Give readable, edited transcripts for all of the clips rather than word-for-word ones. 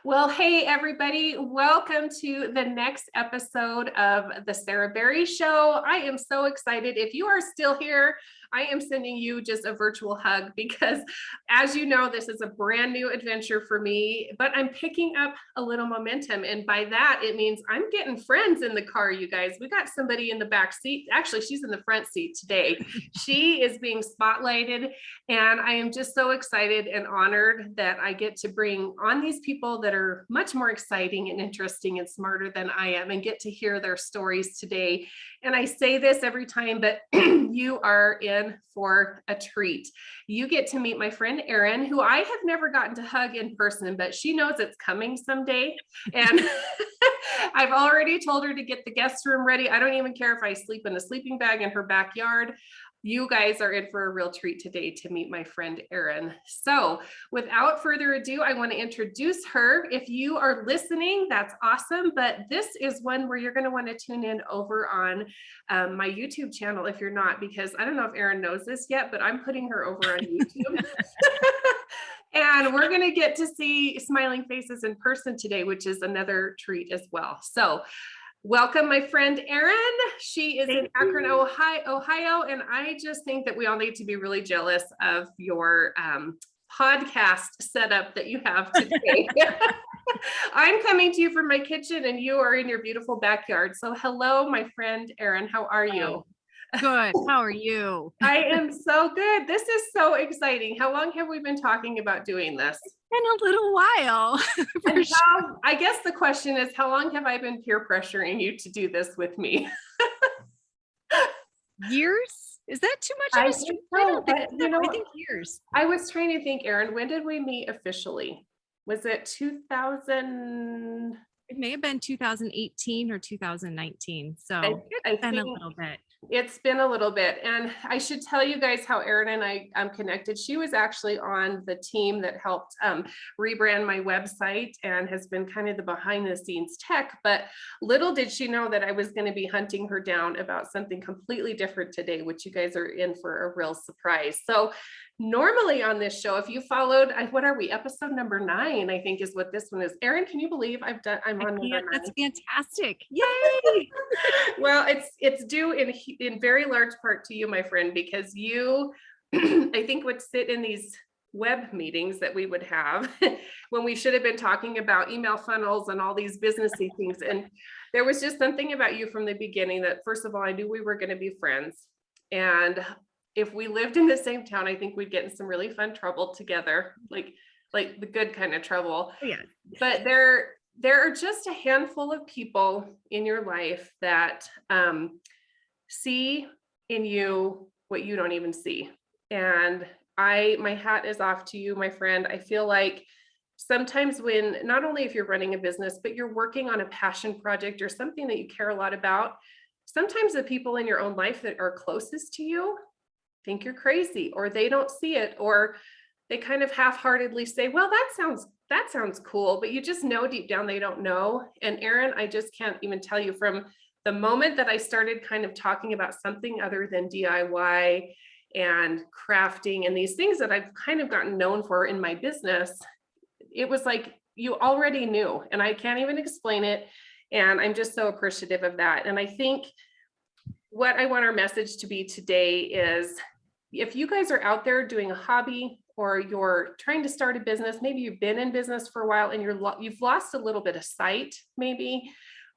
Well, hey, everybody, welcome to the next episode of the Sarah Berry Show. I am so excited. If you are still here, I am sending you just a virtual hug because, as you know, this is a brand new adventure for me, but I'm picking up a little momentum. And by that, it means I'm getting friends in the car, you guys. We got somebody in the back seat. Actually, she's in the front seat today. She is being spotlighted, and I am just so excited and honored that I get to bring on these people that are much more exciting and interesting and smarter than I am and get to hear their stories today. And I say this every time, but you are in for a treat. You get to meet my friend Erin, who I have never gotten to hug in person, but she knows it's coming someday. And I've already told her to get the guest room ready. I don't even care if I sleep in a sleeping bag in her backyard. You guys are in for a real treat today to meet my friend Erin. So without further ado, I want to introduce her. If you are listening, that's awesome. But this is one where you're going to want to tune in over on my YouTube channel if you're not, because I don't know if Erin knows this yet, but I'm putting her over on YouTube. And we're going to get to see smiling faces in person today, which is another treat as well. So welcome, my friend Erin. She is in Akron, Ohio, and I just think that we all need to be really jealous of your podcast setup that you have today. I'm coming to you from my kitchen, and you are in your beautiful backyard. So hello, my friend Erin. How are you? Good. How are you? I am so good. This is so exciting. How long have we been talking about doing this? In a little while. I guess the question is, how long have I been peer pressuring you to do this with me? Years? Is that too much of a stretch? I think years. I was trying to think, Erin, when did we meet officially? Was it 2000? It may have been 2018 or 2019. So it's been a little bit. It's been a little bit. And I should tell you guys how Erin and I connected. She was actually on the team that helped rebrand my website and has been kind of the behind the scenes tech. But little did she know that I was going to be hunting her down about something completely different today, which you guys are in for a real surprise. So normally on this show, if you followed, what are we? Episode number 9, I think is what this one is. Erin, can you believe I'm on number 9? That's fantastic. Yay! Well, it's due in very large part to you, my friend, because you, I think, would sit in these web meetings that we would have when we should have been talking about email funnels and all these businessy things. And there was just something about you from the beginning that, first of all, I knew we were going to be friends. And if we lived in the same town, I think we'd get in some really fun trouble together, like the good kind of trouble. Yeah. But there are just a handful of people in your life that see in you what you don't even see. And my hat is off to you, my friend. I feel like sometimes when, not only if you're running a business, but you're working on a passion project or something that you care a lot about, sometimes the people in your own life that are closest to you think you're crazy, or they don't see it, or they kind of half-heartedly say, well, that sounds cool, but you just know deep down they don't know. And Erin, I just can't even tell you, from the moment that I started kind of talking about something other than DIY and crafting and these things that I've kind of gotten known for in my business, it was like you already knew, and I can't even explain it. And I'm just so appreciative of that. And I think what I want our message to be today is, if you guys are out there doing a hobby, or you're trying to start a business, maybe you've been in business for a while and you've lost a little bit of sight, maybe,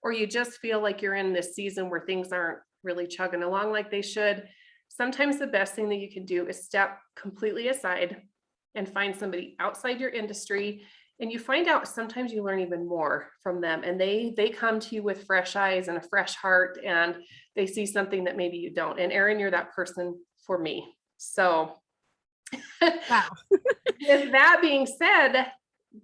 or you just feel like you're in this season where things aren't really chugging along like they should, sometimes the best thing that you can do is step completely aside and find somebody outside your industry. And you find out, sometimes you learn even more from them, and they come to you with fresh eyes and a fresh heart, and they see something that maybe you don't. And Erin, you're that person for me. So wow. With that being said,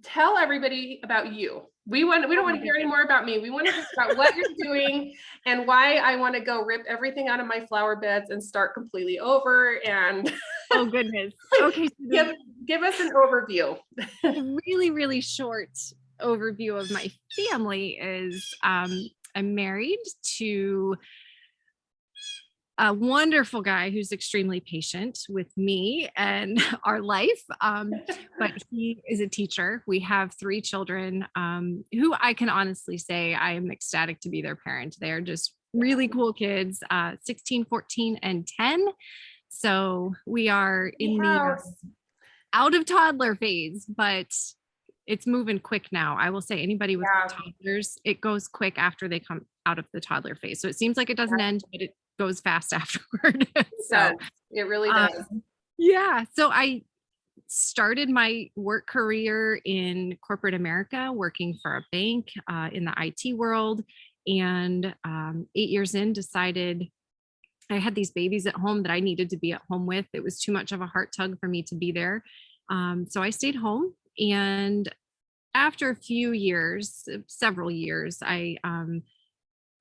tell everybody about you. We don't want to hear any more about me. We want to hear about what you're doing and why I want to go rip everything out of my flower beds and start completely over. And oh goodness. Okay. So give us an overview. A really, really short overview of my family is I'm married to a wonderful guy who's extremely patient with me and our life. But he is a teacher. We have 3 children who I can honestly say I am ecstatic to be their parent. They're just really cool kids, 16, 14, and 10. So we are in the out of toddler phase, but it's moving quick now. I will say anybody with toddlers, it goes quick after they come out of the toddler phase. So it seems like it doesn't end, but it goes fast afterward. So it really does. Yeah. So I started my work career in corporate America, working for a bank in the IT world. And 8 years in, decided I had these babies at home that I needed to be at home with. It was too much of a heart tug for me to be there. So I stayed home. And after a few years, several years, I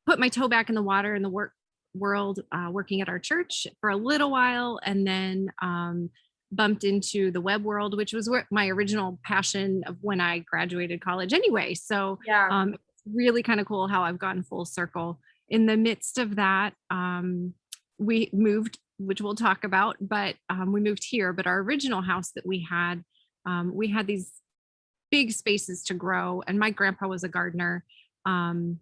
put my toe back in the water in the work world, working at our church for a little while, and then bumped into the web world, which was my original passion of when I graduated college anyway. So it's really kind of cool how I've gotten full circle. In the midst of that, we moved, which we'll talk about, but we moved here. But our original house that we had these big spaces to grow, and my grandpa was a gardener. And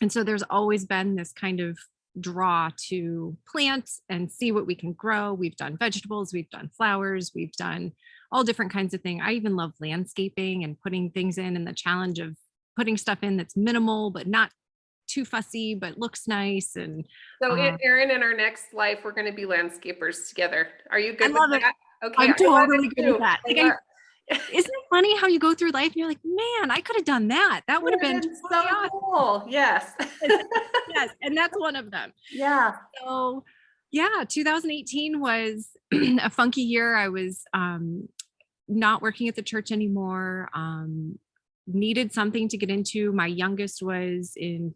so there's always been this kind of draw to plant and see what we can grow. We've done vegetables, we've done flowers, we've done all different kinds of things. I even love landscaping and putting things in, and the challenge of putting stuff in that's minimal but not too fussy but looks nice. And so Erin, in our next life, we're going to be landscapers together. Are you good with that? Okay, I'm totally good with that. Isn't it funny how you go through life and you're like, man, I could have done that. That would have been so awesome. Cool. Yes. Yes. And that's one of them. Yeah. So 2018 was a funky year. I was not working at the church anymore. Needed something to get into. My youngest was in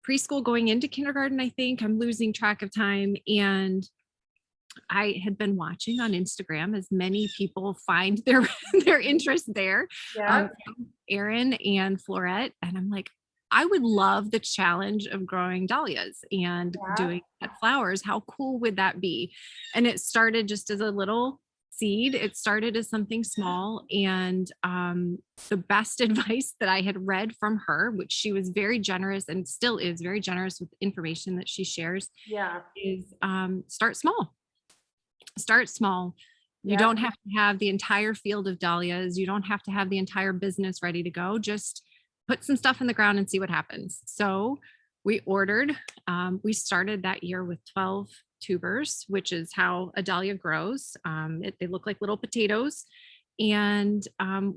preschool going into kindergarten, I think. I'm losing track of time. And I had been watching on Instagram, as many people find their interest there. Erin and Florette. And I'm like, I would love the challenge of growing dahlias and doing flowers. How cool would that be? And it started just as a little seed. It started as something small. And the best advice that I had read from her, which she was very generous and still is very generous with information that she shares, is start small. Start small. You don't have to have the entire field of dahlias. You don't have to have the entire business ready to go. Just put some stuff in the ground and see what happens. So we ordered, we started that year with 12 tubers, which is how a dahlia grows. They look like little potatoes. And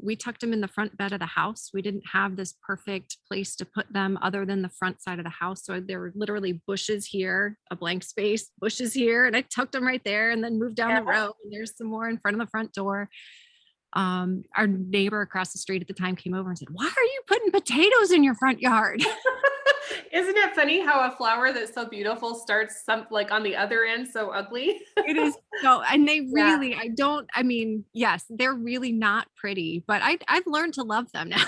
we tucked them in the front bed of the house. We didn't have this perfect place to put them other than the front side of the house. So there were literally bushes here, a blank space, bushes here, and I tucked them right there and then moved down the road. And there's some more in front of the front door. Our neighbor across the street at the time came over and said, "Why are you putting potatoes in your front yard?" Isn't it funny how a flower that's so beautiful starts like on the other end so ugly? It is so, and they really, yes, they're really not pretty, but I've learned to love them now.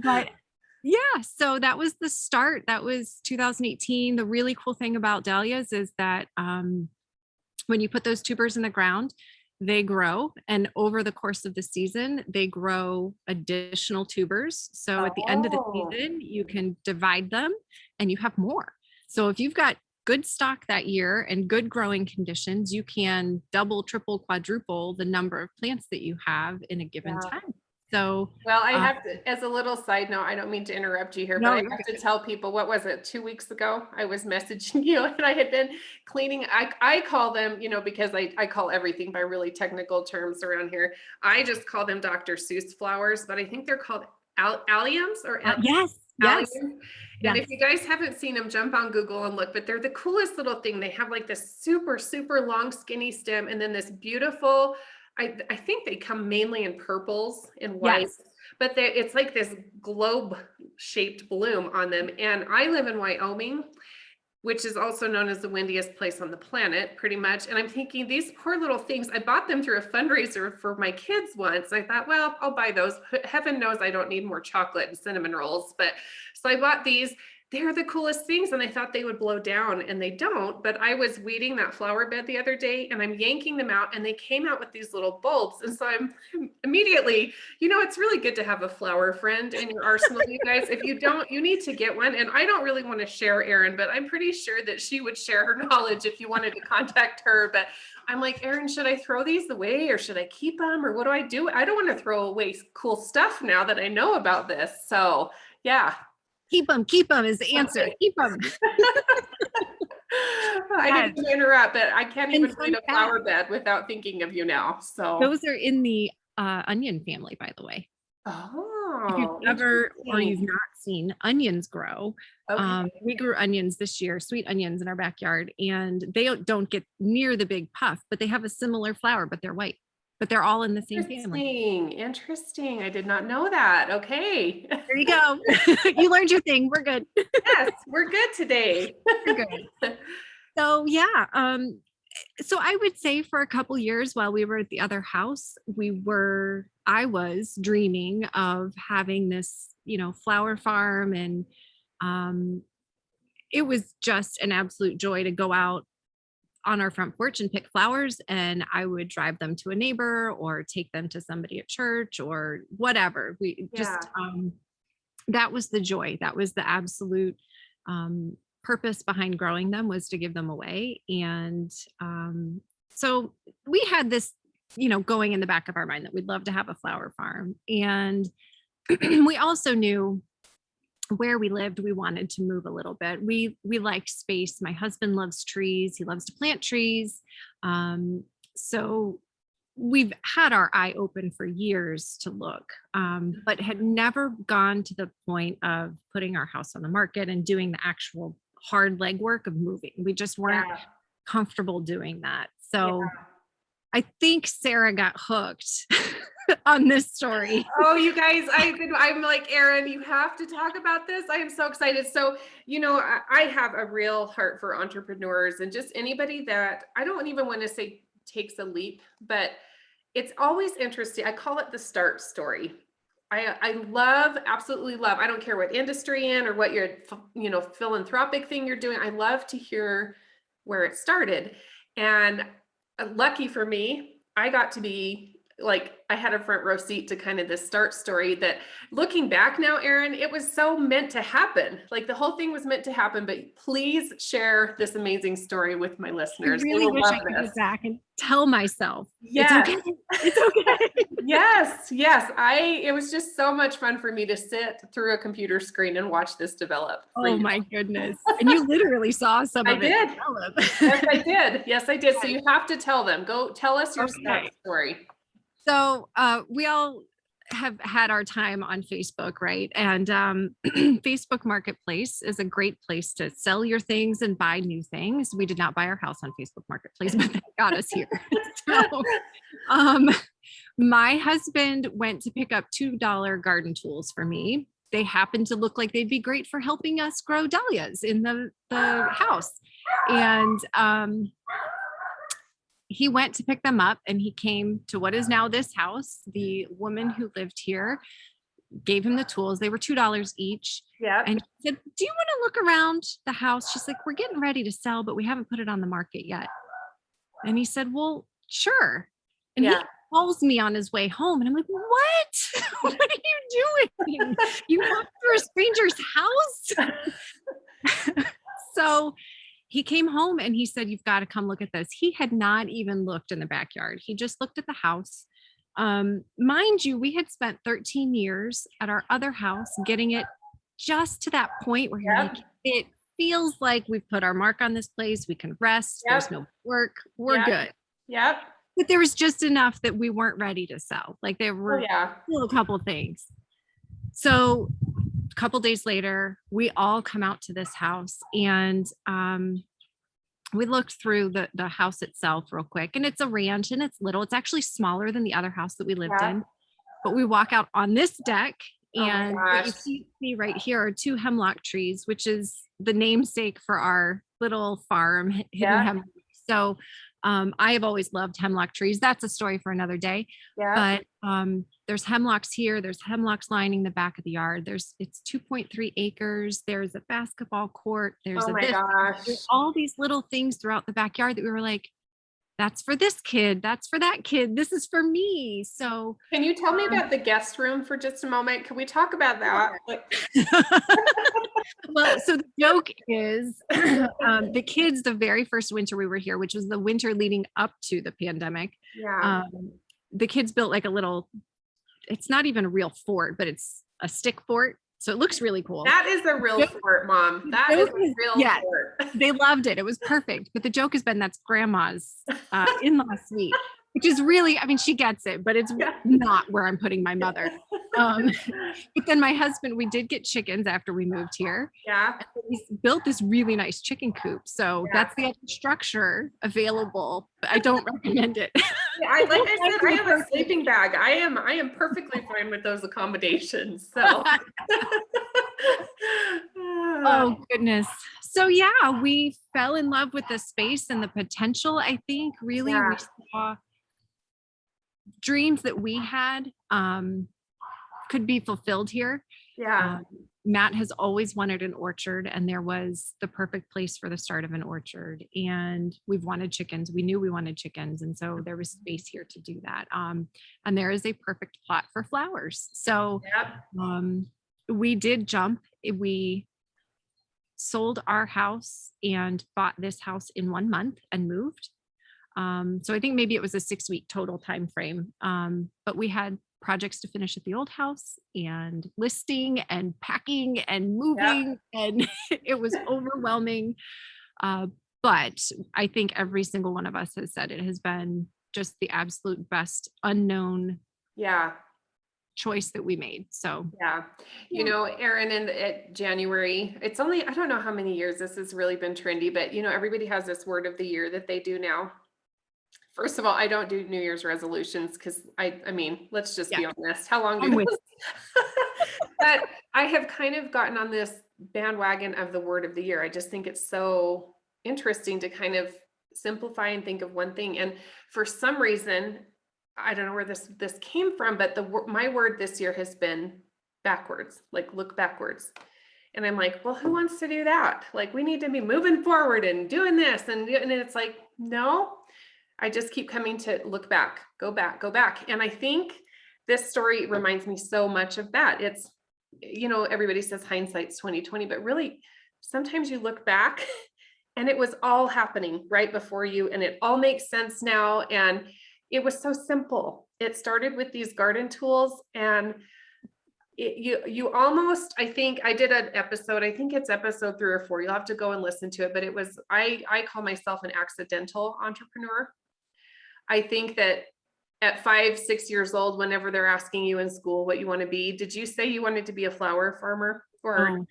But so that was the start. That was 2018. The really cool thing about dahlias is that when you put those tubers in the ground, they grow, and over the course of the season, they grow additional tubers. So at the end of the season, you can divide them and you have more. So if you've got good stock that year and good growing conditions, you can double, triple, quadruple the number of plants that you have in a given time. So, well, I have to, as a little side note, I don't mean to interrupt you here, but I have to tell people, what was it, 2 weeks ago? I was messaging you and I had been cleaning. I call them, because I call everything by really technical terms around here. I just call them Dr. Seuss flowers, but I think they're called alliums or yes. And if you guys haven't seen them, jump on Google and look, but they're the coolest little thing. They have like this super, super long, skinny stem, and then this beautiful, I think they come mainly in purples and whites, but it's like this globe shaped bloom on them. And I live in Wyoming, which is also known as the windiest place on the planet, pretty much. And I'm thinking, these poor little things, I bought them through a fundraiser for my kids once. I thought, well, I'll buy those. Heaven knows I don't need more chocolate and cinnamon rolls. But so I bought these. They're the coolest things, and I thought they would blow down, and they don't, but I was weeding that flower bed the other day, and I'm yanking them out, and they came out with these little bulbs, and so I'm immediately, it's really good to have a flower friend in your arsenal, you guys. If you don't, you need to get one, and I don't really wanna share Erin, but I'm pretty sure that she would share her knowledge if you wanted to contact her, but I'm like, "Erin, should I throw these away, or should I keep them, or what do I do? I don't wanna throw away cool stuff now that I know about this." So, yeah. Keep them is the answer. Keep them. I didn't mean to interrupt, but I can't And even fun read a fact, flower bed without thinking of you now. So, those are in the onion family, by the way. If you've oh, ever or you've interesting. not seen onions grow, Okay. we grew onions this year, sweet onions in our backyard, and they don't get near the big puff, but they have a similar flower, but they're white. But they're all in the same family. Interesting. Interesting. I did not know that. Okay. There you go. You learned your thing. We're good. Yes, we're good today. We're good. So yeah, so I would say for a couple years while we were at the other house, I was dreaming of having this, flower farm, and um, it was just an absolute joy to go out on our front porch and pick flowers, and I would drive them to a neighbor or take them to somebody at church or whatever. We just Yeah. that was the joy. That was the absolute purpose behind growing them, was to give them away. And so we had this, going in the back of our mind that we'd love to have a flower farm. And we also knew where we lived, we wanted to move a little bit. We like space. My husband loves trees. He loves to plant trees. So we've had our eye open for years to look, but had never gone to the point of putting our house on the market and doing the actual hard legwork of moving. We just weren't Yeah. comfortable doing that. Yeah. So I think Sarah got hooked on this story. Oh, you guys, I'm like, Erin, you have to talk about this. I am so excited. So, I have a real heart for entrepreneurs and just anybody that, I don't even want to say takes a leap, but it's always interesting. I call it the start story. I absolutely love, I don't care what industry in or what your, philanthropic thing you're doing. I love to hear where it started. And lucky for me, I got to be like, I had a front row seat to kind of this start story that, looking back now, Erin, it was so meant to happen. Like, the whole thing was meant to happen, but please share this amazing story with my I listeners. They really will wish love I could this. go back and tell myself it's Yes. okay. It's okay. Yes. Yes. It was just so much fun for me to sit through a computer screen and watch this develop. For Oh you. my goodness. And you literally saw some I of it did. develop. Yes, I did. Yes, I did. So you have to tell them. Go tell us your start Okay. story. So we all have had our time on Facebook, right? And Facebook Marketplace is a great place to sell your things and buy new things. We did not buy our house on Facebook Marketplace, but that got us here. So my husband went to pick up $2 garden tools for me. They happened to look like they'd be great for helping us grow dahlias in the house. And he went to pick them up, and he came to what is now this house. The woman who lived here gave him the tools. They were $2 each. Yeah. And she said, "Do you want to look around the house?" She's like, "We're getting ready to sell, but we haven't put it on the market yet." And he said, "Well, sure." And he calls me on his way home, and I'm like, "What? What are you doing? You walked through a stranger's house?" So he came home and he said, "You've got to come look at this." He had not even looked in the backyard. He just looked at the house. Mind you, we had spent 13 years at our other house getting it just to that point where you're like, it feels like we've put our mark on this place. We can rest. There's no work. We're good. Yep. But there was just enough that we weren't ready to sell. Like, there were still a couple of things. So a couple days later, we all come out to this house, and we looked through the house itself real quick, and it's a ranch, and it's little. It's actually smaller than the other house that we lived in. But we walk out on this deck, and what you see right here are 2 hemlock trees, which is the namesake for our little farm, Hidden Hemlock. So I have always loved hemlock trees. That's a story for another day. Yeah. But there's hemlocks here. There's hemlocks lining the back of the yard. It's 2.3 acres. There's a basketball court. There's Oh a my this. gosh. There's all these little things throughout the backyard that we were like, that's for this kid. That's for that kid. This is for me. So Can you tell me about the guest room for just a moment? Can we talk about that? well, so the joke is the kids, the very first winter we were here, which was the winter leading up to the pandemic, Yeah. the kids built like a little, it's not even a real fort, but it's a stick fort. So it looks really cool. That is a real fort, Mom. That is a real fort. They loved it. It was perfect. But the joke has been that's grandma's in-law suite, which is really, I mean, she gets it, but it's not where I'm putting my mother. But then my husband, we did get chickens after we moved here. Yeah. He's built this really nice chicken coop. So that's the structure available, but I don't recommend it. Yeah, like I said, I have a sleeping bag. I am perfectly fine with those accommodations. So oh goodness. So yeah, we fell in love with the space and the potential. I think really we saw dreams that we had could be fulfilled here. Yeah. Matt has always wanted an orchard, and there was the perfect place for the start of an orchard. And we've wanted chickens. We knew we wanted chickens. And so there was space here to do that. And there is a perfect plot for flowers. So we did jump. We sold our house and bought this house in 1 month and moved. So I think maybe it was a 6-week total time frame. But we had projects to finish at the old house and listing and packing and moving, and it was overwhelming. But I think every single one of us has said it has been just the absolute best unknown choice that we made. So you know, Erin, in January, it's only, I don't know how many years this has really been trendy, but you know, everybody has this word of the year that they do now. First of all, I don't do New Year's resolutions because I mean, let's just be honest. How long do those? But I have kind of gotten on this bandwagon of the word of the year. I just think it's so interesting to kind of simplify and think of one thing. And for some reason, I don't know where this came from, but my word this year has been backwards, like look backwards. And I'm like, well, who wants to do that? Like, we need to be moving forward and doing this. And it's like, no. I just keep coming to look back, go back, go back. And I think this story reminds me so much of that. It's, you know, everybody says hindsight's 2020, but really sometimes you look back and it was all happening right before you and it all makes sense now. And it was so simple. It started with these garden tools and you almost, I think I did an episode, I think it's episode 3 or 4. You'll have to go and listen to it, but it was, I call myself an accidental entrepreneur. I think that at 5, 6 years old, whenever they're asking you in school what you want to be, did you say you wanted to be a flower farmer or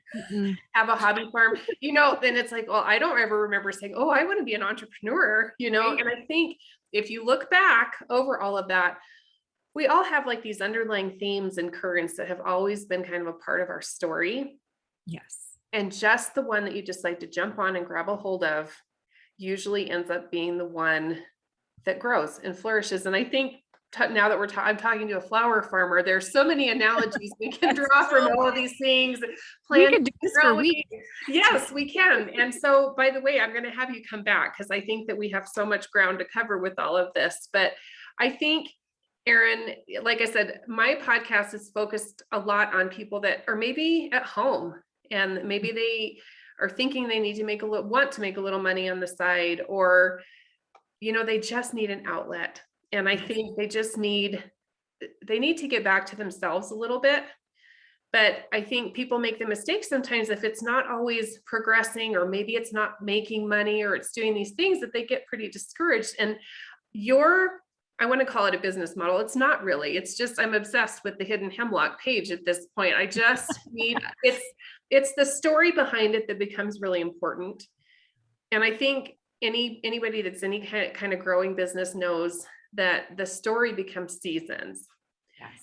have a hobby farm? You know, then it's like, well, I don't ever remember saying, oh, I want to be an entrepreneur, you know? And I think if you look back over all of that, we all have like these underlying themes and currents that have always been kind of a part of our story. Yes. And just the one that you decide to jump on and grab a hold of usually ends up being the one that grows and flourishes. And I think now that I'm talking to a flower farmer, there's so many analogies we can draw from all of these things. We could do this for a week. Yes, we can. And so, by the way, I'm going to have you come back because I think that we have so much ground to cover with all of this. But I think, Erin, like I said, my podcast is focused a lot on people that are maybe at home and maybe they are thinking they need to want to make a little money on the side, or you know, they just need an outlet. And I think they need to get back to themselves a little bit. But I think people make the mistake sometimes if it's not always progressing, or maybe it's not making money, or it's doing these things, that they get pretty discouraged. And I want to call it a business model. It's not really, it's just, I'm obsessed with the Hidden Hemlock page at this point. I just need, it's the story behind it that becomes really important. And I think anybody that's any kind of growing business knows that the story becomes seasons. Yes.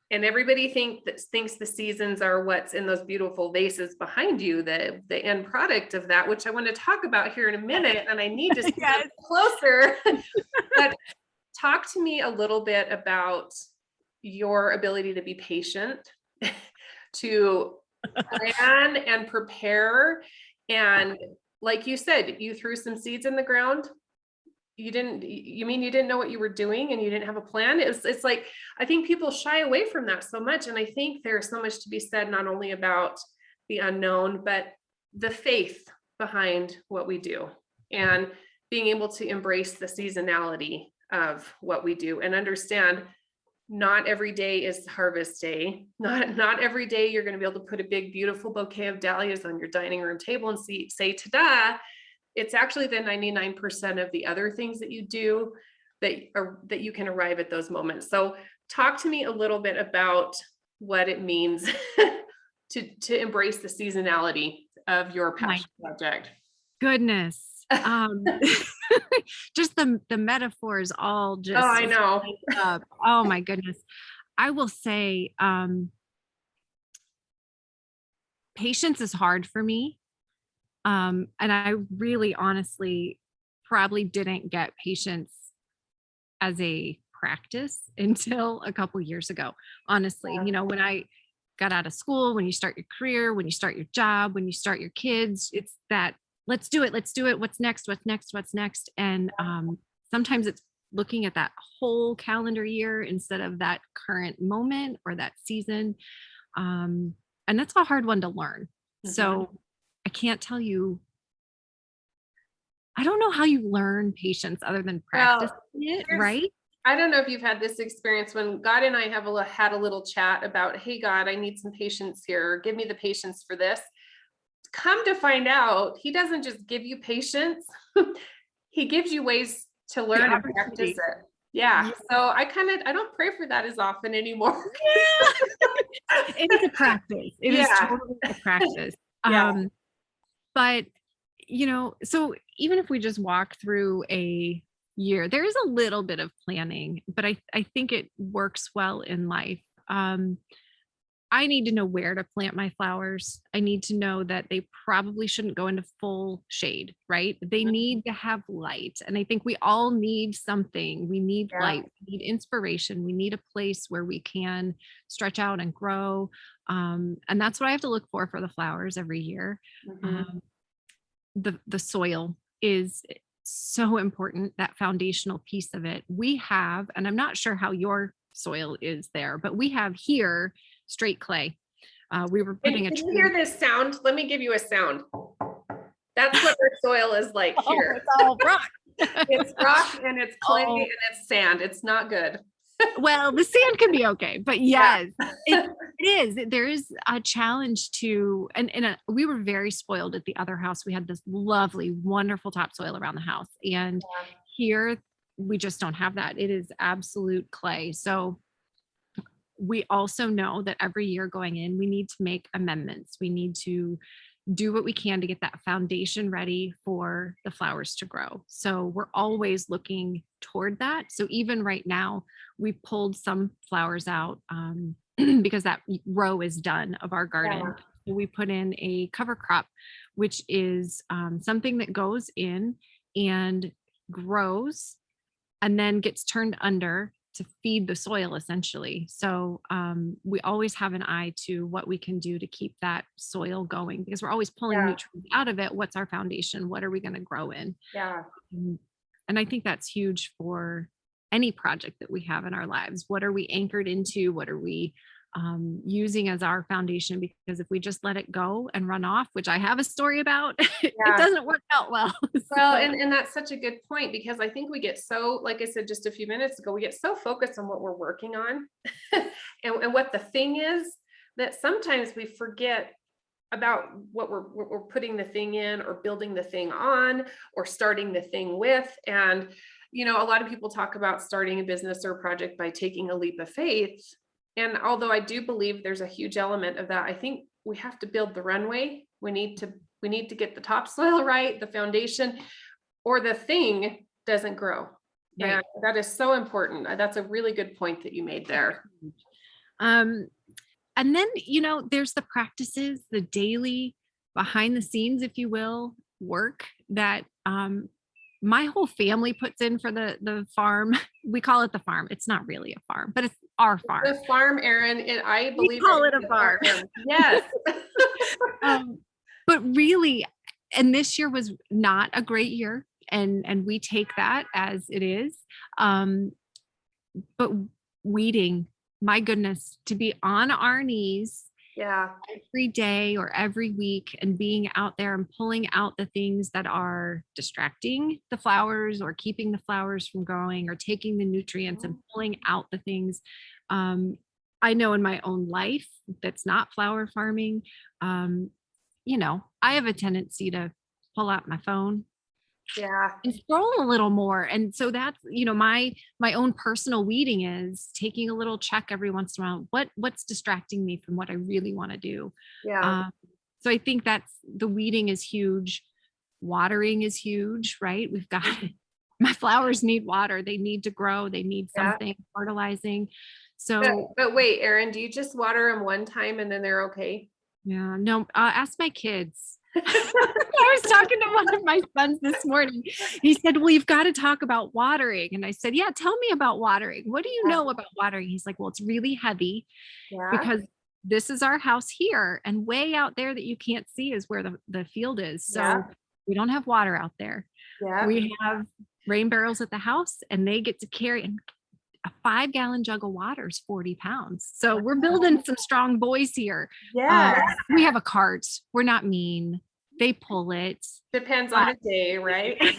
And everybody thinks the seasons are what's in those beautiful vases behind you, the end product of that, which I want to talk about here in a minute, and I need to see Yes. closer. But talk to me a little bit about your ability to be patient, to plan and prepare. And like you said, you threw some seeds in the ground. You mean you didn't know what you were doing and you didn't have a plan? It's like, I think people shy away from that so much. And I think there's so much to be said, not only about the unknown, but the faith behind what we do, and being able to embrace the seasonality of what we do and understand not every day is harvest day. Not every day you're going to be able to put a big, beautiful bouquet of dahlias on your dining room table and say, ta-da. It's actually the 99% of the other things that you do that you can arrive at those moments. So talk to me a little bit about what it means to embrace the seasonality of your passion project. Goodness. Just the metaphors all just, oh, I know. Oh my goodness. I will say, patience is hard for me. And I really honestly probably didn't get patience as a practice until a couple years ago. Honestly, Yeah. you know, when I got out of school, when you start your career, when you start your job, when you start your kids, it's that let's do it. What's next? And sometimes it's looking at that whole calendar year instead of that current moment or that season. And that's a hard one to learn. Mhm. So I can't tell you. I don't know how you learn patience other than practicing it, right? I don't know if you've had this experience when God and I have had a little chat about, hey, God, I need some patience here. Give me the patience for this. Come to find out, he doesn't just give you patience. He gives you ways to learn and practice it. Yeah. So I don't pray for that as often anymore. Yeah. It is a practice. It is totally a practice. Yeah. But, you know, so even if we just walk through a year, there is a little bit of planning, but I think it works well in life. I need to know where to plant my flowers. I need to know that they probably shouldn't go into full shade, right? They need to have light. And I think we all need something. We need light, we need inspiration. We need a place where we can stretch out and grow. And that's what I have to look for the flowers every year. The soil is so important, that foundational piece of it. We have, and I'm not sure how your soil is there, but we have here straight clay. We were putting Can you hear this sound? Let me give you a sound. That's what our soil is like here. It's all rock. It's rock and it's clay and it's sand. It's not good. Well, the sand can be okay, but yes, it is. There is a challenge to, and we were very spoiled at the other house. We had this lovely, wonderful topsoil around the house, and here we just don't have that. It is absolute clay. So we also know that every year going in, we need to make amendments. We need to do what we can to get that foundation ready for the flowers to grow. So we're always looking toward that. So even right now, we pulled some flowers out because that row is done of our garden. So we put in a cover crop, which is something that goes in and grows and then gets turned under to feed the soil essentially. So we always have an eye to what we can do to keep that soil going, because we're always pulling nutrients out of it. What's our foundation? What are we going to grow in? Yeah. And I think that's huge for any project that we have in our lives. What are we anchored into? What are we using as our foundation? Because if we just let it go and run off, which I have a story about, it doesn't work out well. Well, and that's such a good point, because I think we get so, like I said just a few minutes ago, we get so focused on what we're working on and what the thing is, that sometimes we forget about what we're putting the thing in or building the thing on or starting the thing with. And, you know, a lot of people talk about starting a business or a project by taking a leap of faith. And although I do believe there's a huge element of that, I think we have to build the runway. We need to get the topsoil right, the foundation, or the thing doesn't grow. Right. And that is so important. That's a really good point that you made there. Um, and then, there's the practices, the daily behind the scenes, if you will, work that my whole family puts in for the farm. We call it the farm. It's not really a farm, but it's our farm. The farm, Erin, and I We believe call it a farm. Yes. But really, and this year was not a great year, and we take that as it is. But weeding, my goodness, to be on our knees Yeah. every day or every week and being out there and pulling out the things that are distracting the flowers or keeping the flowers from growing or taking the nutrients and pulling out the things. I know in my own life that's not flower farming, I have a tendency to pull out my phone Yeah. and scroll a little more. And so that's, my own personal weeding is taking a little check every once in a while. What's distracting me from what I really want to do? Yeah. So I think that's the weeding is huge. Watering is huge, right? We've got my flowers need water. They need to grow. They need Yeah. something fertilizing. So But wait, Erin, do you just water them one time and then they're okay? yeah, no, ask my kids. I was talking to one of my sons this morning. He said, well, you've got to talk about watering. And I said, yeah, tell me about watering. What do you Yeah. know about watering? He's like, well, it's really heavy Yeah. because this is our house here. And way out there that you can't see is where the field is. So Yeah. we don't have water out there. Yeah. We have rain barrels at the house and they get to carry and a 5-gallon jug of water is 40 pounds. So we're building some strong boys here. Yeah. We have a cart. We're not mean. They pull it. Depends on the day, right? But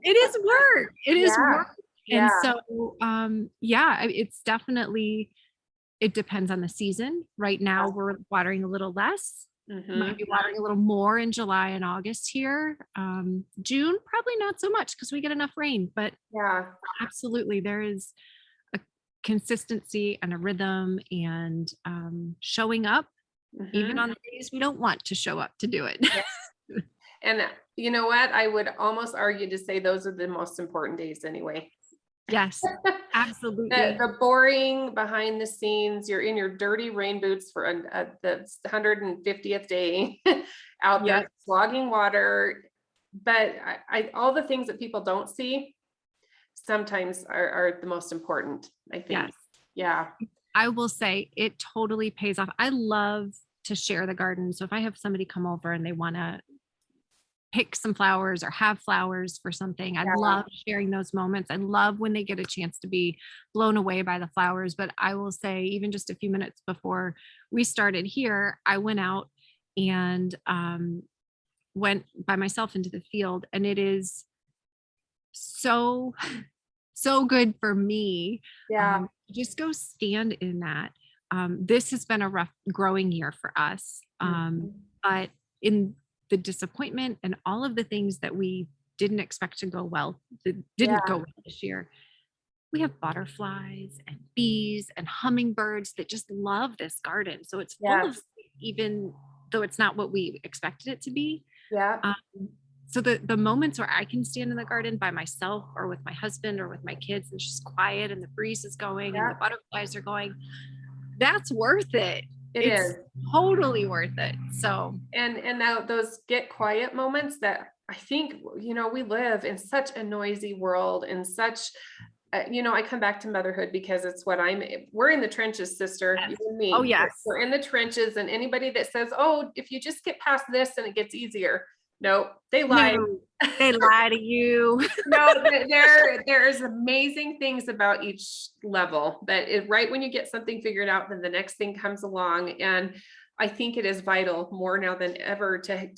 it is work. It is Yeah. work. And Yeah. so, it's definitely, it depends on the season. Right now we're watering a little less. Mhm. Might be watering a little more in July and August here. June, probably not so much because we get enough rain, but Yeah. absolutely there is a consistency and a rhythm and showing up even Mhm. on the days we don't want to show up to do it. And you know what? I would almost argue to say those are the most important days anyway. Yes, absolutely. The boring behind the scenes, you're in your dirty rain boots for the 150th day out there Yep. slogging water. But all the things that people don't see sometimes are the most important, I think. Yes. Yeah. I will say it totally pays off. I love to share the garden. So if I have somebody come over and they want to pick some flowers or have flowers for something, I love sharing those moments. I love when they get a chance to be blown away by the flowers. But I will say, even just a few minutes before we started here, I went out and went by myself into the field, and it is so good for me. Yeah. Just go stand in that. This has been a rough growing year for us. But in the disappointment and all of the things that we didn't expect to go well, that didn't go well this year, we have butterflies and bees and hummingbirds that just love this garden. So it's full of, even though it's not what we expected it to be. Yeah. So the moments where I can stand in the garden by myself or with my husband or with my kids and it's just quiet and the breeze is going and the butterflies are going, that's worth it. It's totally worth it. So and now those get quiet moments that I think, we live in such a noisy world and such I come back to motherhood because it's what we're in the trenches, sister. Yes. You and me. Oh, yes. We're in the trenches, and anybody that says, oh, if you just get past this and it gets easier. No, they lie. No, they lie to you. No, there's amazing things about each level, but right when you get something figured out, then the next thing comes along. And I think it is vital more now than ever to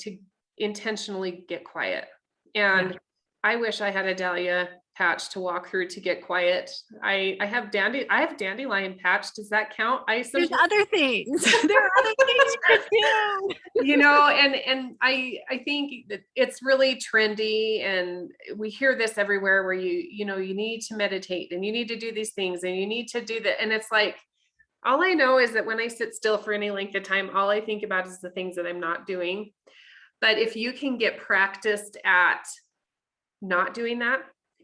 intentionally get quiet. And I wish I had a dahlia patch to walk through to get quiet. I have dandelion patch. Does that count? There's other things. There are other things you could do. And I think that it's really trendy, and we hear this everywhere where you need to meditate and you need to do these things and you need to do that. And it's like, all I know is that when I sit still for any length of time, all I think about is the things that I'm not doing. But if you can get practiced at not doing that,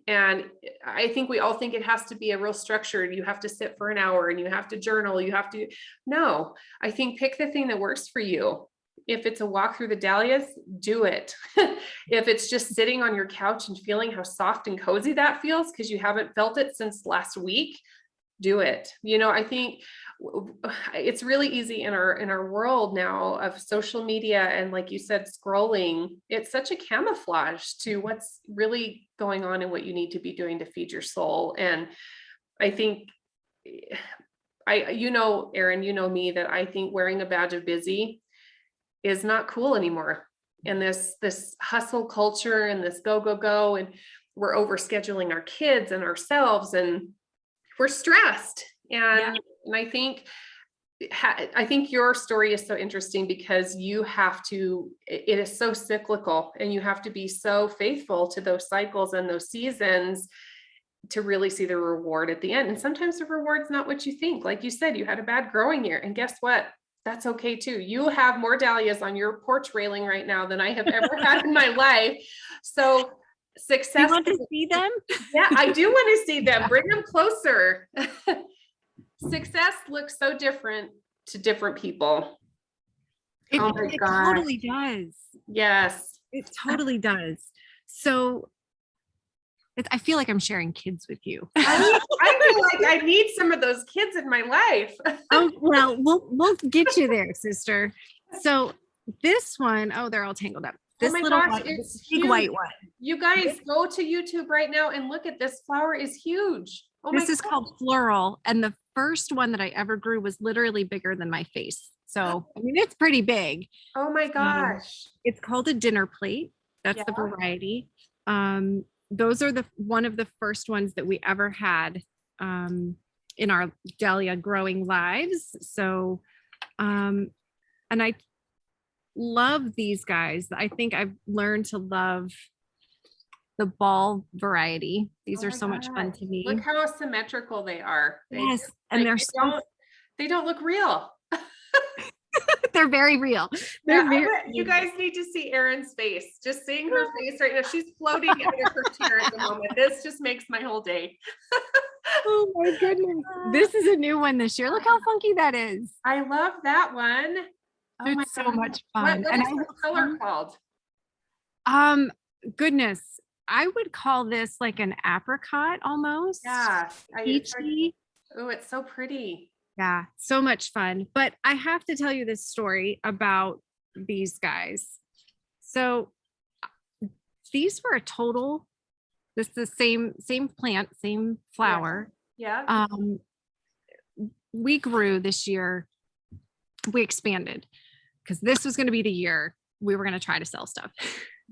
and I think we all think it has to be a real structured, you have to sit for an hour and you have to journal, you have to, no, I think pick the thing that works for you. If it's a walk through the dahlias, do it. If it's just sitting on your couch and feeling how soft and cozy that feels because you haven't felt it since last week, do it. I think it's really easy in our world now of social media and, like you said, scrolling. It's such a camouflage to what's really going on and what you need to be doing to feed your soul. And I think Erin, me, that I think wearing a badge of busy is not cool anymore. And this hustle culture and this go, go, go, and we're over scheduling our kids and ourselves, and we're stressed. And I think your story is so interesting because it is so cyclical, and you have to be so faithful to those cycles and those seasons to really see the reward at the end. And sometimes the reward's not what you think. Like you said, you had a bad growing year, and guess what? That's okay too. You have more dahlias on your porch railing right now than I have ever had in my life. So success. You want to see them? Yeah, I do want to see them. Bring them closer. Success looks so different to different people. It totally does. Yes. It totally does. So I feel like I'm sharing kids with you. I feel like I need some of those kids in my life. Oh, well, we'll get you there, sister. So this one, they're all tangled up. This It's big huge. White one. You guys go to YouTube right now and look at this flower is huge. This is called Floral. And the first one that I ever grew was literally bigger than my face. So, I mean, it's pretty big. Oh my gosh. It's called a dinner plate. That's the variety. Those are one of the first ones that we ever had in our dahlia growing lives. So, and I love these guys. I think I've learned to love the ball variety. These are so much fun to me. Look how symmetrical they are. Yes, and they don't look real. They're very real. You guys need to see Erin's face. Just seeing her face right now. She's floating out of her chair at the moment. This just makes my whole day. Oh my goodness. This is a new one this year. Look how funky that is. I love that one. It's so much fun. What is the color called? Goodness. I would call this like an apricot almost. Yeah. Peachy. Oh, it's so pretty. Yeah, so much fun. But I have to tell you this story about these guys. So these were this is the same plant, same flower. Yeah. We grew this year, we expanded because this was going to be the year we were going to try to sell stuff.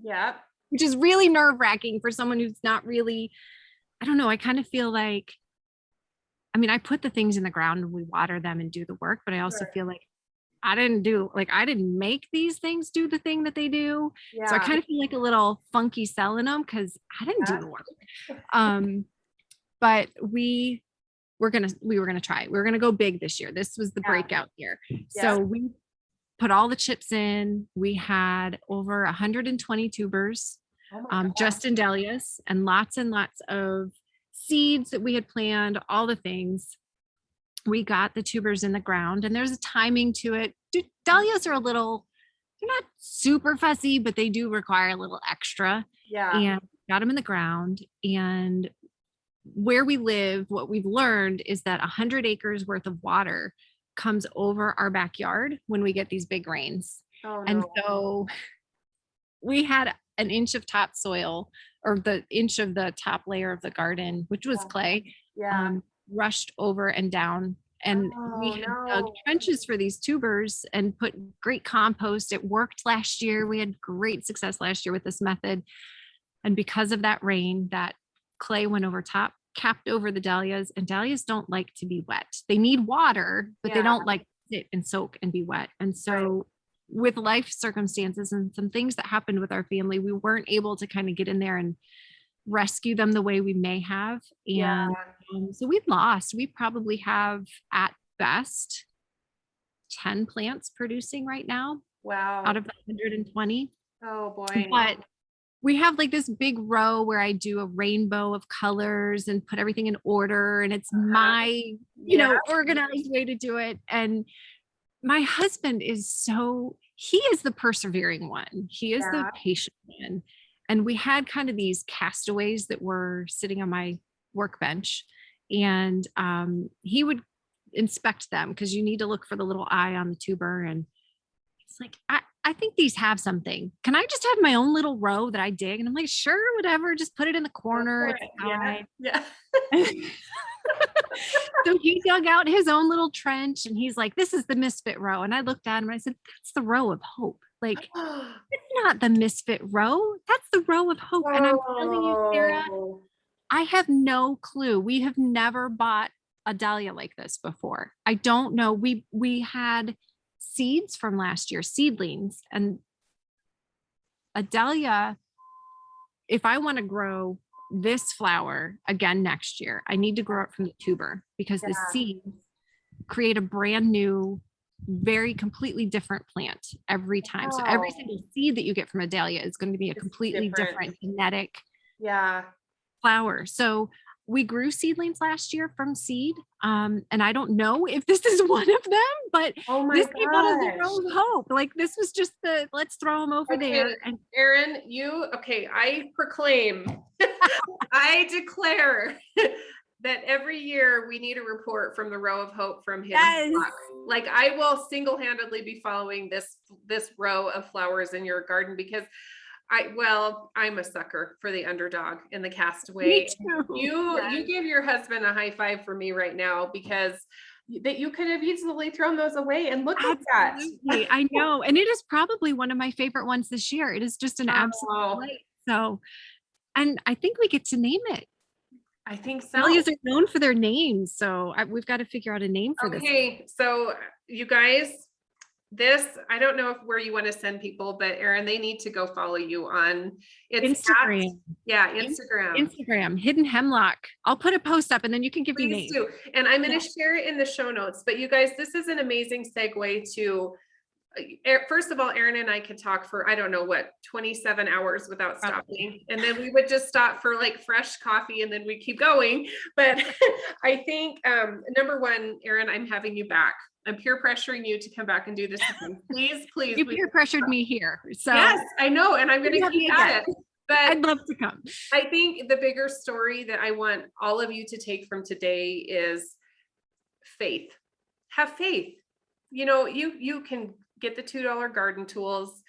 Yeah. Which is really nerve-wracking for someone who's not really, I don't know, I kind of feel like, I mean, I put the things in the ground and we water them and do the work, but I also feel like I didn't make these things do the thing that they do. Yeah. So I kind of feel like a little funky selling them because I didn't do the work. But we were gonna try it. We were gonna go big this year. This was the breakout year. Yeah. So we put all the chips in. We had over 120 tubers, just in dahlias, and lots and seeds that we had planned, all the things. We got the tubers in the ground, and there's a timing to it. Dahlias are they're not super fussy, but they do require a little extra. Yeah. And got them in the ground. And where we live, what we've learned is that 100 acres worth of water comes over our backyard when we get these big rains. Oh, no. And so we had an inch of topsoil, or the inch of the top layer of the garden, which was clay, rushed over and down. And we had dug trenches for these tubers and put great compost. It worked last year. We had great success last year with this method. And because of that rain, that clay went over top, capped over the dahlias, and dahlias don't like to be wet. They need water, but they don't like to sit and soak and be wet. And so with life circumstances and some things that happened with our family, we weren't able to kind of get in there and rescue them the way we may have. And so we probably have at best 10 plants producing right now. Wow. Out of the 120. Oh boy. But we have like this big row where I do a rainbow of colors and put everything in order. And it's my, organized way to do it. And my husband he is the persevering one. He is the patient one. And we had kind of these castaways that were sitting on my workbench, and he would inspect them because you need to look for the little eye on the tuber. And it's like, I think these have something. Can I just have my own little row that I dig? And I'm like, sure, whatever. Just put it in the corner. It's fine. Yeah. So he dug out his own little trench, and he's like, this is the misfit row. And I looked at him and I said, that's the row of hope. Like, it's not the misfit row. That's the row of hope. And I'm telling you, Sarah, I have no clue. We have never bought a dahlia like this before. I don't know. We had seeds from last year, seedlings, and a dahlia. If I want to grow this flower again next year, I need to grow it from the tuber, because the seeds create a brand new, very completely different plant every time. So every single seed that you get from a dahlia is going to be a completely different genetic flower. So we grew seedlings last year from seed. And I don't know if this is one of them, but this came out of the row of hope. Like, this was just let's throw them over there. And Erin, I proclaim, I declare that every year we need a report from the row of hope from Hemlock. Like, I will single-handedly be following this row of flowers in your garden, because I'm a sucker for the underdog and the castaway. Me too. You give your husband a high five for me right now, because that you could have easily thrown those away, and look at that. I know. And it is probably one of my favorite ones this year. It is just an absolute delight. So, and I think we get to name it. I think so. Dahlias are known for their names. So we've got to figure out a name for this. Okay. So you guys, I don't know where you want to send people, but Erin, they need to go follow you on Instagram. Instagram, Hidden Hemlock. I'll put a post up and then you can give me names. Do. And I'm going to share it in the show notes. But you guys, this is an amazing segue to, first of all, Erin and I could talk for, 27 hours without stopping. And then we would just stop for like fresh coffee, and then we keep going. But I think, number one, Erin, I'm having you back. I'm peer pressuring you to come back and do this again. Please. You peer pressured me here. So yes, I know. And I'm going to keep at it. But I'd love to come. I think the bigger story that I want all of you to take from today is faith. Have faith. You can get the $2 garden tools.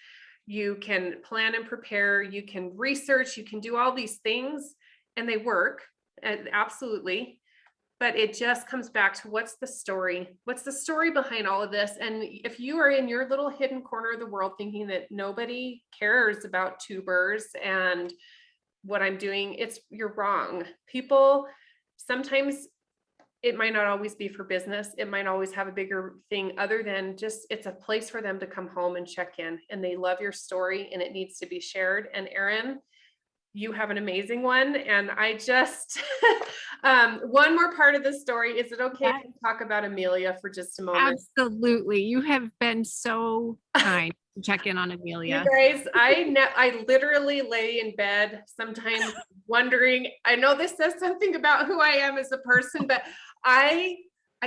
You can plan and prepare. You can research. You can do all these things, and they work. Absolutely. But it just comes back to, what's the story? What's the story behind all of this? And if you are in your little hidden corner of the world thinking that nobody cares about tubers and what I'm doing, you're wrong. People, sometimes it might not always be for business. It might always have a bigger thing other than just, it's a place for them to come home and check in, and they love your story and it needs to be shared. And Erin, you have an amazing one. And I just, one more part of the story. Is it okay to talk about Amelia for just a moment? Absolutely. You have been so kind to check in on Amelia. You guys, I literally lay in bed sometimes wondering, I know this says something about who I am as a person, but I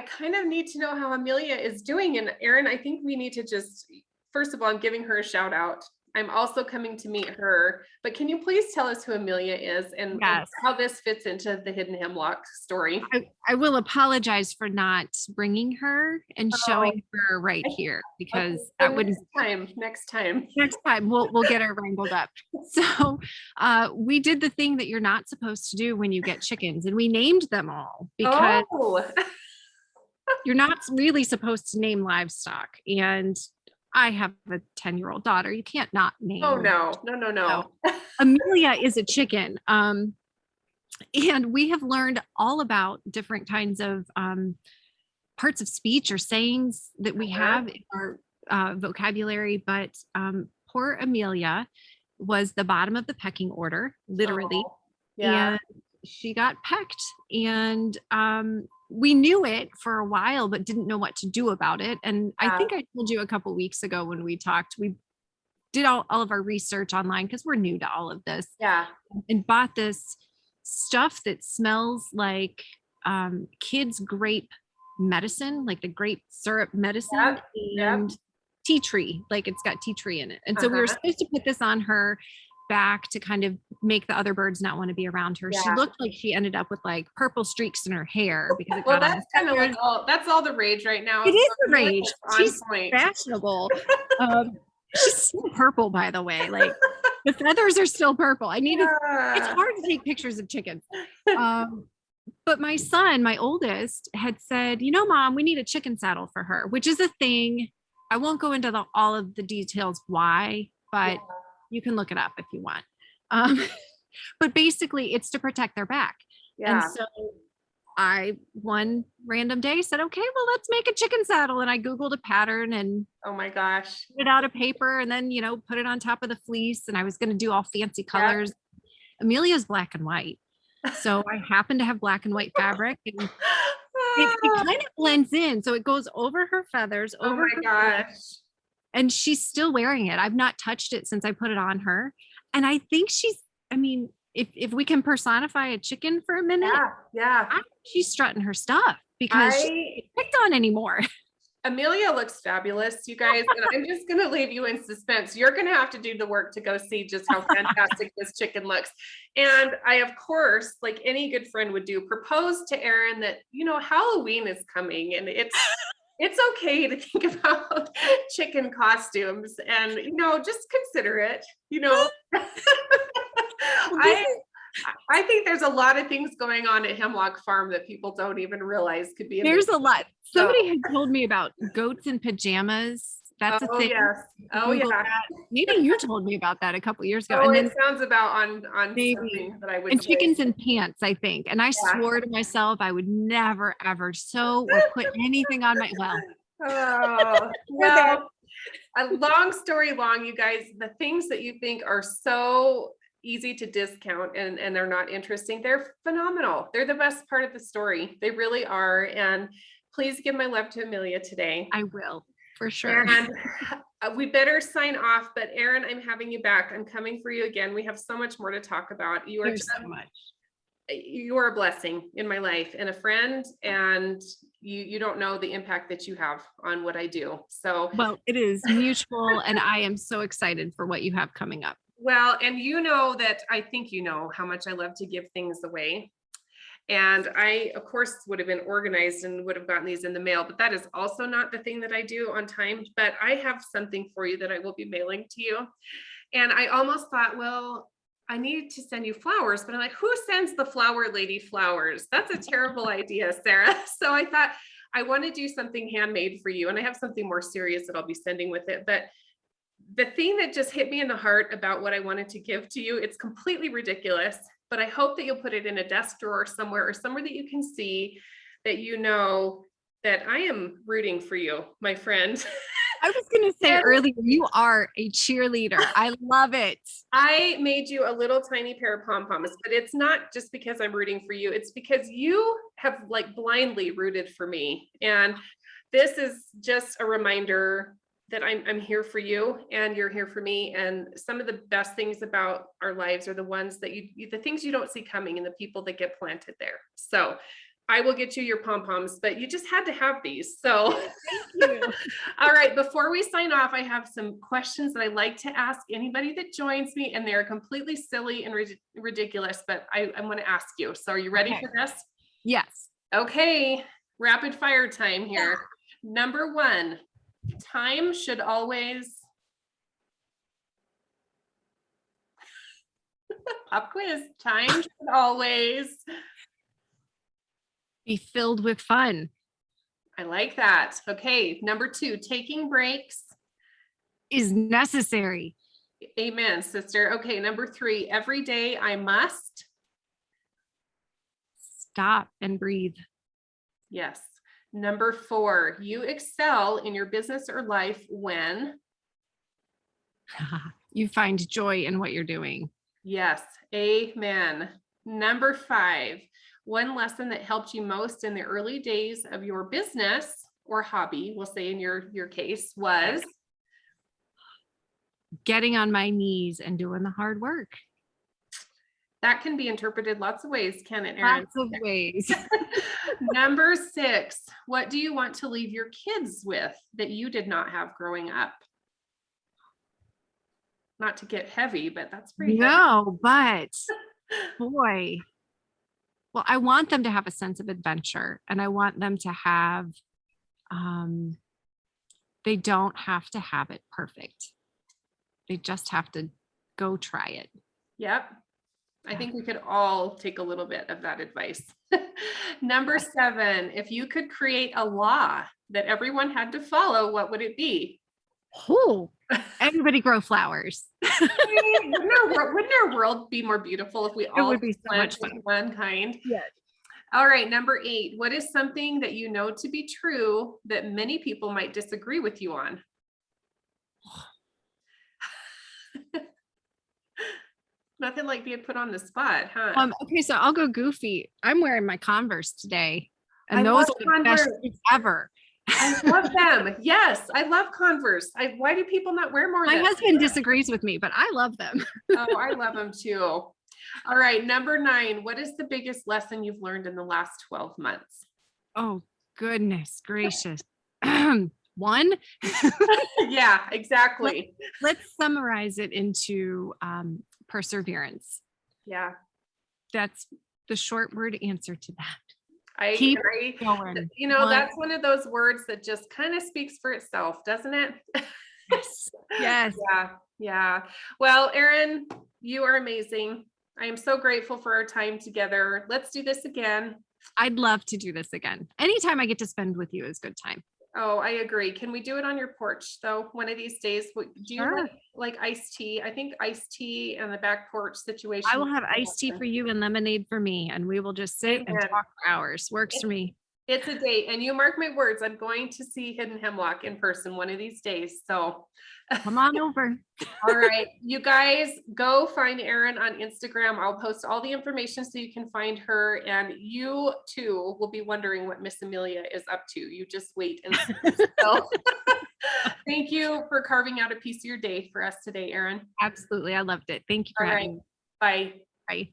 kind of need to know how Amelia is doing. And Erin, I think we need to just, first of all, I'm giving her a shout out. I'm also coming to meet her, but can you please tell us who Amelia is and how this fits into the Hidden Hemlock story? I will apologize for not bringing her and showing her right here, because that would next time we'll get her wrangled up. So we did the thing that you're not supposed to do when you get chickens, and we named them all, because you're not really supposed to name livestock. And I have a 10-year-old daughter. You can't not name. Oh, no. So, Amelia is a chicken. And we have learned all about different kinds of parts of speech or sayings that we have in our vocabulary. But poor Amelia was the bottom of the pecking order, literally. And she got pecked. And we knew it for a while, but didn't know what to do about it. And I think I told you a couple of weeks ago when we talked, we did all of our research online because we're new to all of this, Yeah. and bought this stuff that smells like kids grape medicine, like the grape syrup medicine, Yep. Yep. and tea tree, like it's got tea tree in it. And so we were Uh-huh. supposed to put this on her back to kind of make the other birds not want to be around her. She Yeah. looked like she ended up with like purple streaks in her hair because it Well, got on that's the kind of like feathers. that's all the rage right now. It is So the Amelia rage. is on She's point. fashionable. Um, she's still purple, by the way. Like the feathers are still purple. I need to, it's Yeah. hard to take pictures of chickens. But my son, my oldest, had said, Mom, we need a chicken saddle for her, which is a thing. I won't go into all of the details why, but you can look it up if you want. But basically, it's to protect their back. Yeah. And so I, one random day, said, okay, well, let's make a chicken saddle. And I Googled a pattern and Oh my gosh. put it out of paper and then, put it on top of the fleece. And I was going to do all fancy colors. Amelia's black and white. So I happen to have black and white fabric, and it kind of blends in. So it goes over her feathers, Oh over my her gosh. feet, and she's still wearing it. I've not touched it since I put it on her. And I think if we can personify a chicken for a minute, Yeah. she's strutting her stuff because she I can't picked on anymore. Amelia looks fabulous, you guys, and I'm just going to leave you in suspense. You're going to have to do the work to go see just how fantastic this chicken looks. And I, of course, like any good friend would do, propose to Erin that, Halloween is coming and it's okay to think about chicken costumes and, just consider it, I think there's a lot of things going on at Hemlock Farm that people don't even realize could be There's amazing. a lot. Somebody had told me about goats in pajamas. That's a thing. Yes. Oh Google yeah. that. Maybe you told me about that a couple years ago. Oh, and it then sounds about on maybe something that I would and play. chickens in pants, I think. And I swore to myself I would never ever sew or put anything on my Well, a long story long, you guys, the things that you think are so easy to discount and they're not interesting, they're phenomenal. They're the best part of the story. They really are. And please give my love to Amelia today. I will, for sure. And we better sign off, but Erin, I'm having you back. I'm coming for you again. We have so much more to talk about. You are There's so much. You are a blessing in my life and a friend, and you don't know the impact that you have on what I do. So, well, it is mutual, and I am so excited for what you have coming up. Well, and that I think how much I love to give things away. And I, of course, would have been organized and would have gotten these in the mail, but that is also not the thing that I do on time. But I have something for you that I will be mailing to you. And I almost thought, well, I need to send you flowers, but I'm like, who sends the flower lady flowers? That's a terrible idea, Sarah. So I thought I want to do something handmade for you. And I have something more serious that I'll be sending with it. But the thing that just hit me in the heart about what I wanted to give to you, it's completely ridiculous, but I hope that you'll put it in a desk drawer somewhere that you can see that that I am rooting for you, my friend. I was going to say earlier, you are a cheerleader. I love it. I made you a little tiny pair of pom-poms, but it's not just because I'm rooting for you. It's because you have like blindly rooted for me. And this is just a reminder that I'm here for you and you're here for me. And some of the best things about our lives are the ones that the things you don't see coming and the people that get planted there. So I will get you your pom-poms, but you just had to have these. So thank you. All right, before we sign off, I have some questions that I like to ask anybody that joins me, and they're completely silly and ridiculous, but I'm going to ask you. So are you ready for this? Yes. Okay, rapid fire time here. Number 1, time should always pop quiz. Time should always be filled with fun. I like that. Okay, number 2, taking breaks is necessary. Amen, sister. Okay, number 3, every day I must stop and breathe. Yes. Number 4, you excel in your business or life when you find joy in what you're doing. Yes. Amen. Number 5, one lesson that helped you most in the early days of your business or hobby, we'll say in your case, was getting on my knees and doing the hard work. That can be interpreted lots of ways, can it, Erin? Lots of ways. Number 6, what do you want to leave your kids with that you did not have growing up? Not to get heavy, but that's pretty heavy. No, but boy. Well, I want them to have a sense of adventure, and I want them to have, they don't have to have it perfect. They just have to go try it. Yep. I think we could all take a little bit of that advice. Number 7, if you could create a law that everyone had to follow, what would it be? Oh, everybody grow flowers. Wouldn't our world be more beautiful if we all would be so much went fun. with one kind? Yes. All right, number 8, what is something that you know to be true that many people might disagree with you on? Nothing like being put on the spot, huh? Okay, so I'll go goofy. I'm wearing my Converse today, and I those love are the best Converse. shoes ever. I love them. Yes, I love Converse. Why do people not wear more of My them? husband disagrees with me, but I love them. Oh, I love them too. All right, number 9, what is the biggest lesson you've learned in the last 12 months? Oh, goodness gracious. One, Yeah, exactly. let's summarize it into perseverance. Yeah, That's the short word answer to that. I Keep agree. going. You know, that's one of those words that just kind of speaks for itself, doesn't it? Yes. Yes. Yeah, yeah. Well, Erin, you are amazing. I am so grateful for our time together. Let's do this again. I'd love to do this again. Anytime I get to spend with you is good time. Oh, I agree. Can we do it on your porch though? One of these days? Do you Sure. like iced tea? I think iced tea and the back porch situation. I will have iced tea for you and lemonade for me, and we will just sit and Amen. talk for hours. Works for me. It's a date, and you mark my words, I'm going to see Hidden Hemlock in person one of these days. So Come on over. all right, you guys go find Erin on Instagram. I'll post all the information so you can find her, and you too will be wondering what Miss Amelia is up to. You just wait and see. So thank you for carving out a piece of your day for us today, Erin. Absolutely. I loved it. Thank you for All having right, me. bye. Bye.